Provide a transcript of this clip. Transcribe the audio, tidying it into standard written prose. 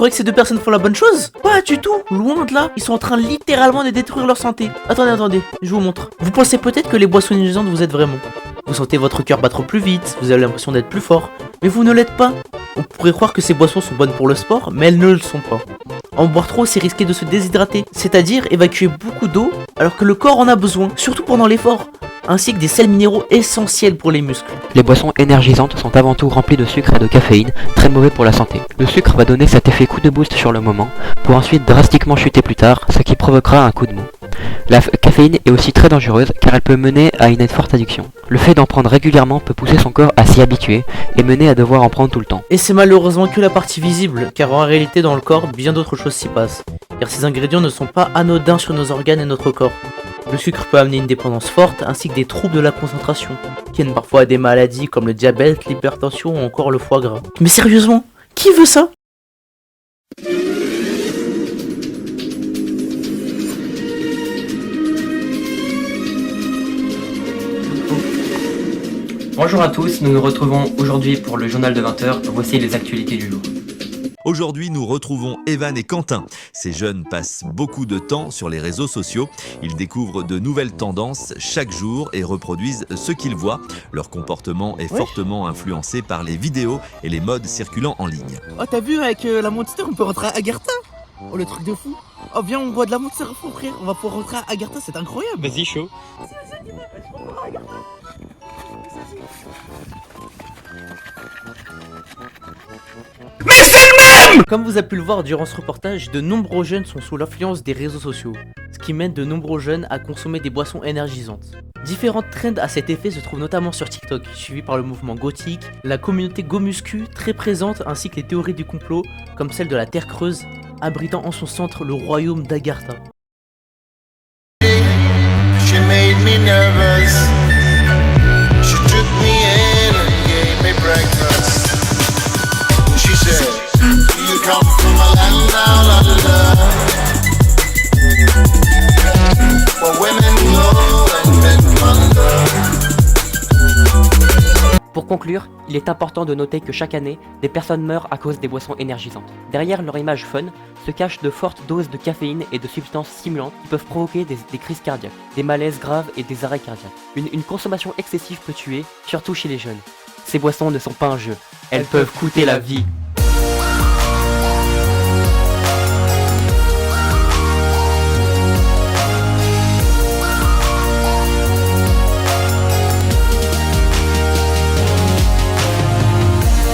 croyez que ces deux personnes font la bonne chose? Pas du tout, loin de là. Ils sont en train littéralement de détruire leur santé. Attendez, je vous montre. Vous pensez peut-être que les boissons énergisantes vous aident vraiment. Vous sentez votre cœur battre plus vite, vous avez l'impression d'être plus fort, mais vous ne l'êtes pas. On pourrait croire que ces boissons sont bonnes pour le sport, mais elles ne le sont pas. En boire trop, c'est risquer de se déshydrater, c'est-à-dire évacuer beaucoup d'eau alors que le corps en a besoin, surtout pendant l'effort, ainsi que des sels minéraux essentiels pour les muscles. Les boissons énergisantes sont avant tout remplies de sucre et de caféine, très mauvais pour la santé. Le sucre va donner cet effet coup de boost sur le moment, pour ensuite drastiquement chuter plus tard, ce qui provoquera un coup de mou. La caféine est aussi très dangereuse car elle peut mener à une forte addiction. Le fait d'en prendre régulièrement peut pousser son corps à s'y habituer et mener à devoir en prendre tout le temps. Et c'est malheureusement que la partie visible, car en réalité dans le corps, bien d'autres choses s'y passent. Car ces ingrédients ne sont pas anodins sur nos organes et notre corps. Le sucre peut amener une dépendance forte ainsi que des troubles de la concentration, qui mènent parfois à des maladies comme le diabète, l'hypertension ou encore le foie gras. Mais sérieusement, qui veut ça? Bonjour à tous, nous nous retrouvons aujourd'hui pour le journal de 20h. Voici les actualités du jour. Aujourd'hui, nous retrouvons Evan et Quentin. Ces jeunes passent beaucoup de temps sur les réseaux sociaux. Ils découvrent de nouvelles tendances chaque jour et reproduisent ce qu'ils voient. Leur comportement est fortement influencé par les vidéos et les modes circulant en ligne. Oh, t'as vu, avec la Monster, on peut rentrer à Agartha? Oh, le truc de fou. Oh, viens, on boit de la Monster, frère. On va pouvoir rentrer à Agartha, c'est incroyable. Vas-y, chaud. Comme vous avez pu le voir durant ce reportage, de nombreux jeunes sont sous l'influence des réseaux sociaux, ce qui mène de nombreux jeunes à consommer des boissons énergisantes. Différentes trends à cet effet se trouvent notamment sur TikTok, suivi par le mouvement gothique, la communauté GoMuscu très présente ainsi que les théories du complot, comme celle de la Terre creuse, abritant en son centre le royaume d'Agartha. She made me nervous. She took me in and gave me breakfast. She said, you come from a land down under, where women glow and men wonder. Pour conclure, il est important de noter que chaque année, des personnes meurent à cause des boissons énergisantes. Derrière leur image fun se cachent de fortes doses de caféine et de substances stimulantes qui peuvent provoquer des crises cardiaques, des malaises graves et des arrêts cardiaques. Une consommation excessive peut tuer, surtout chez les jeunes. Ces boissons ne sont pas un jeu, elles peuvent coûter la vie.